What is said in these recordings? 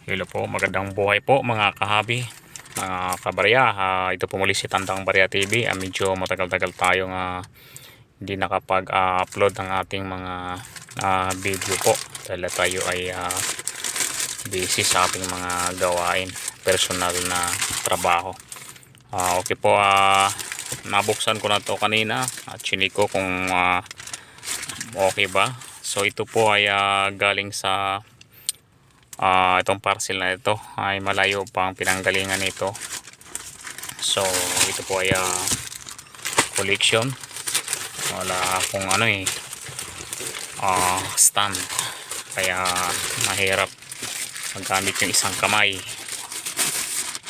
Hello po, magandang buhay po mga kahabi, mga kabarya. Ito po muli si Tandang Barya TV. Medyo matagal-tagal tayong hindi nakapag-upload ng ating mga video po dahil tayo ay busy sa ating mga gawain, personal na trabaho. Okay po, nabuksan ko na to kanina at chiniko kung okay ba. So ito po ay galing sa itong parcel na ito ay malayo pa ang pinanggalingan nito. So ito po ay collection. Wala akong stand, kaya mahirap magamit yung isang kamay.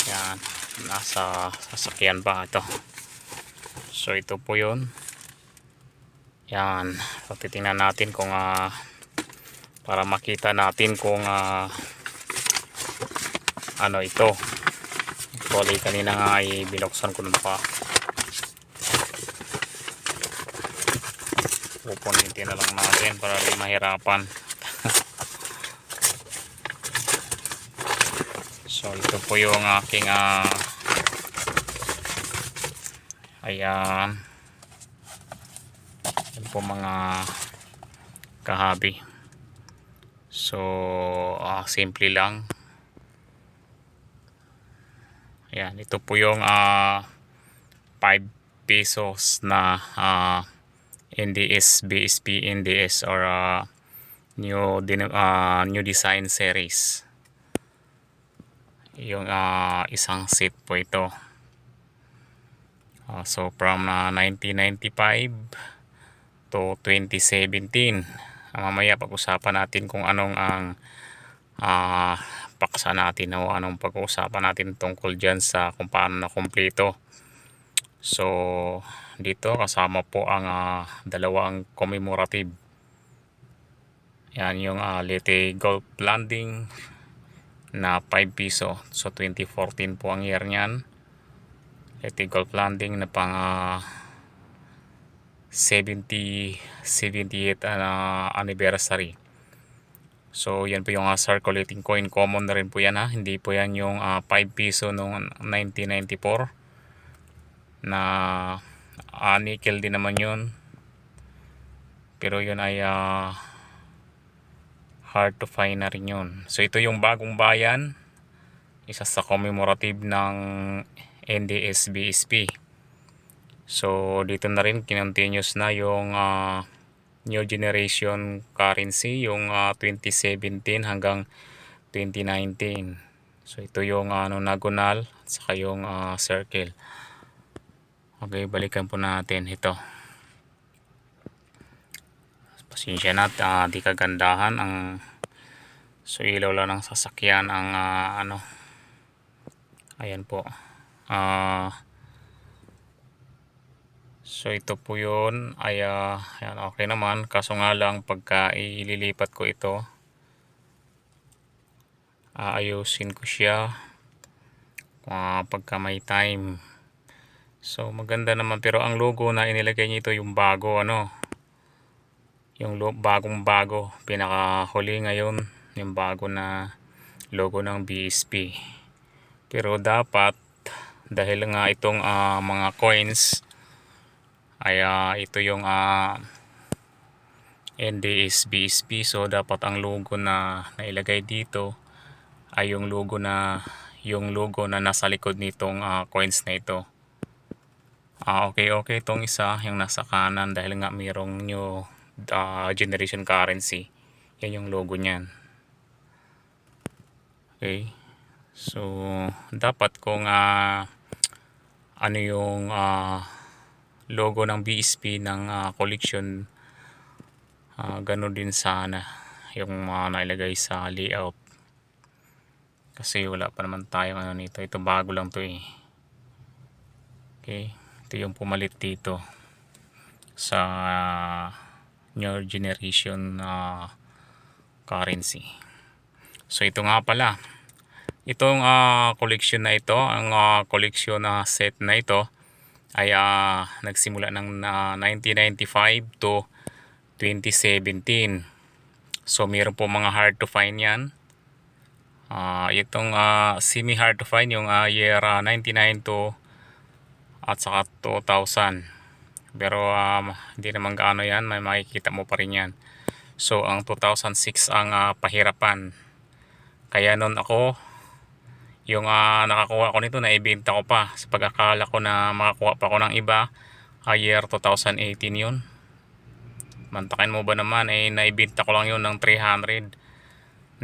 Yan, nasa sasakyan pa ito. So ito po yun. Yan, so titingnan natin kung para makita natin kung ano ito. Actually kanina nga ay binuksan ko na pa. Pupunitin na lang natin para di mahirapan. So ito po yung aking ayan. Yan po mga kahabi. So simple lang. Ayan, ito po yung 5 pesos na NDS BSP NDS or new design series. Yung isang set po ito. So from 1995 to 2017. Mamaya pag-usapan natin kung anong ang paksa natin o anong pag-uusapan natin tungkol dyan sa kung paano na kumpleto. So dito kasama po ang dalawang commemorative. Yan yung Leyte Golf Landing na 5 piso. So 2014 po ang year nyan. Leyte Golf Landing na pang 78th anniversary. So yan po yung circulating coin. Common na rin po yan Hindi po yan yung 5 piso noong 1994 na nickel din naman yun. Pero yun ay hard to find na rin yun. So ito yung bagong bayan. Isa sa commemorative ng NDS BSP. So dito na rin continuous na yung new generation currency, yung 2017 hanggang 2019. So ito yung nagunal at saka yung circle. Okay, balikan po natin ito. Pasensya na, di kagandahan ang so ilaw lang ng sasakyan ang ayan po. So ito po yun ay ayan, okay naman, kaso nga lang pagka ililipat ko ito aayusin ko siya pagka may time. So maganda naman, pero ang logo na inilagay nito yung bago yung bagong bago, pinakahuli ngayon yung bago na logo ng BSP. Pero dapat dahil nga itong mga coins ay ito yung NDS BSP, so dapat ang logo na nailagay dito ay yung logo na nasa likod nitong coins na ito. Okay itong isa yung nasa kanan dahil nga mayroong new generation currency. Yan yung logo niyan. Okay, so dapat kung ano yung logo ng BSP ng collection, ganun din sana yung nailagay sa layout, kasi wala pa naman tayong nito. Ito bago lang to Okay, ito yung pumalit dito sa new generation currency. So ito nga pala, itong collection na ito, ang collection set na ito ay nagsimula ng 1995 to 2017. So mayroon po mga hard to find yan. Itong semi hard to find yung year 99 to at saka 2000. Pero hindi naman gaano yan, may makikita mo pa rin yan. So ang 2006 ang pahirapan. Kaya nun ako, yung nakakuha ko nito, naibenta ko pa sa pagkakala ko na makakuha pa ako ng iba. Year 2018 yun. Mantakin mo ba naman, naibenta ko lang yun ng 300.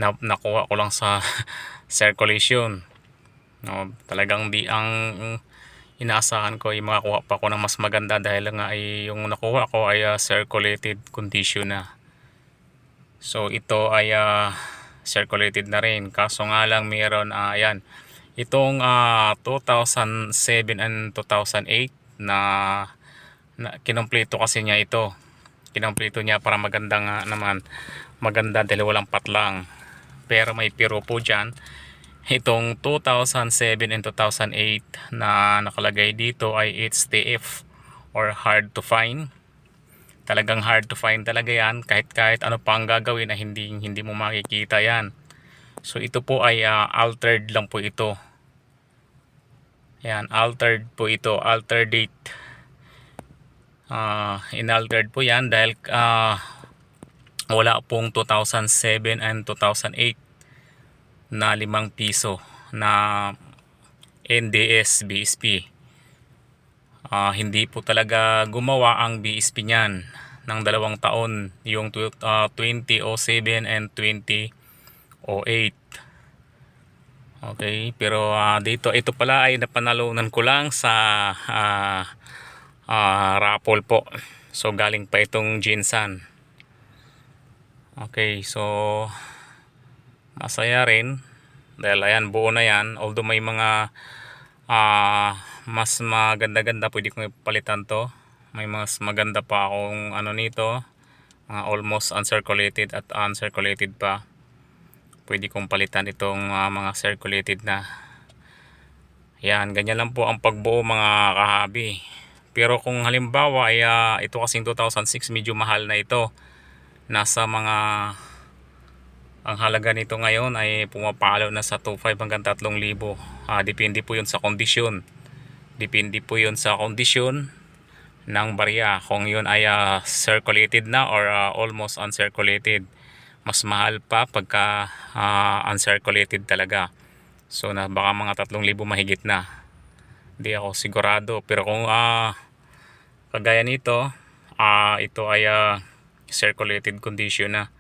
Nakuha ko lang sa circulation. No, talagang di ang inaasahan ko ay makakuha pa ako ng mas maganda, dahil nga ay yung nakuha ko ay circulated condition na. So ito ay circulated na rin, kaso nga lang meron ayan itong 2007 and 2008 na kinumpleto kasi niya ito. Kinumpleto niya para maganda nga naman, maganda dahil walang patlang. Pero may pero po dyan, itong 2007 and 2008 na nakalagay dito ay HTF or hard to find. Talagang hard to find talaga yan, kahit ano pa ang gagawin na hindi mo makikita yan. So ito po ay altered lang po ito. Yan, altered po ito, altered date. Inaltered po yan dahil wala pong 2007 and 2008 na 5 piso na NDS BSP. Hindi po talaga gumawa ang BSP niyan ng 2 taon, yung 2007 and 2008. Okay, pero dito ito pala ay napanalunan ko lang sa raffle po. So galing pa itong Jinsan. Okay, so masaya rin dahil ayan, buo na yan. Although may mga mas maganda-ganda, pwede kong ipalitan to. May mas maganda pa akong ano nito, mga almost uncirculated at uncirculated pa. Pwede kong palitan itong mga circulated na. Yan, ganyan lang po ang pagbuo mga kahabi. Pero kung halimbawa ay ito kasing 2006, medyo mahal na ito. Nasa mga, ang halaga nito ngayon ay pumapalo na sa 2,500 hanggang 3,000. Depende po yun sa kondisyon. Depende po yun sa kondisyon ng barya. Kung yun ay circulated na or almost uncirculated, mas mahal pa pagka uncirculated talaga. So na baka mga 3,000 mahigit na. Hindi ako sigurado, pero kung kagaya nito, ito ay circulated condition na.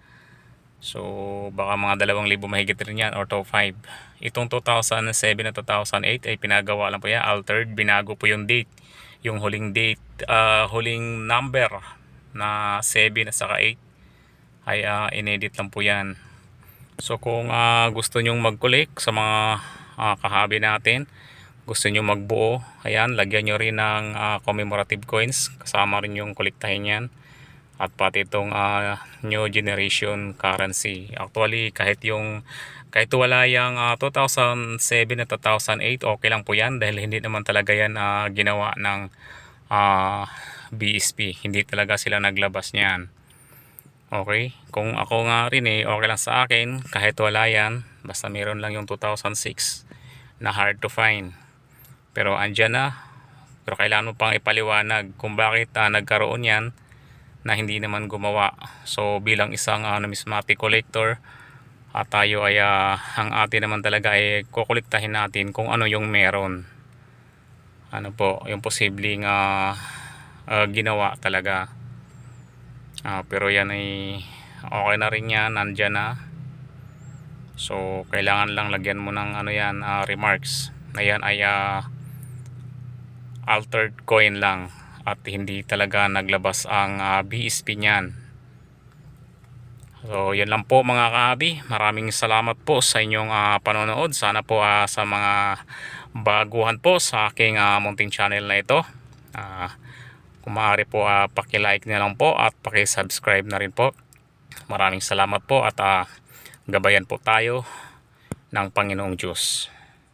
So baka mga 2,000 mahigit rin yan or 2,500. Itong 2007 at 2008 ay pinagawa lang po yan, altered, binago po yung date. Yung huling date, huling number na 7 at saka 8 ay inedit lang po yan. So kung gusto nyong mag-collect sa mga kahabi natin, gusto nyo magbuo, ayan, lagyan nyo rin ng commemorative coins, kasama rin yung kolektahin yan. At pati itong new generation currency. Actually kahit wala yung 2007 at 2008, okay lang po yan, dahil hindi naman talaga yan ginawa ng BSP. Hindi talaga sila naglabas niyan. Okay, kung ako nga rin okay lang sa akin kahit wala yan, basta meron lang yung 2006 na hard to find. Pero andyan na, pero kailangan mo pang ipaliwanag kung bakit nagkaroon yan na hindi naman gumawa. So bilang isang numismatic collector, tayo ay ang atin naman talaga ay kukolektahin natin kung ano yung meron, ano po yung posibleng ginawa talaga. Pero yan ay okay na rin yan, nandyan na. So kailangan lang lagyan mo ng ano yan, remarks na yan ay altered coin lang at hindi talaga naglabas ang BSP niyan. So yan lang po mga kahabi, maraming salamat po sa inyong panonood. Sana po sa mga baguhan po sa aking munting channel na ito, kung maaari po paki-like na lang po at paki-subscribe na rin po. Maraming salamat po at gabayan po tayo ng Panginoong Diyos.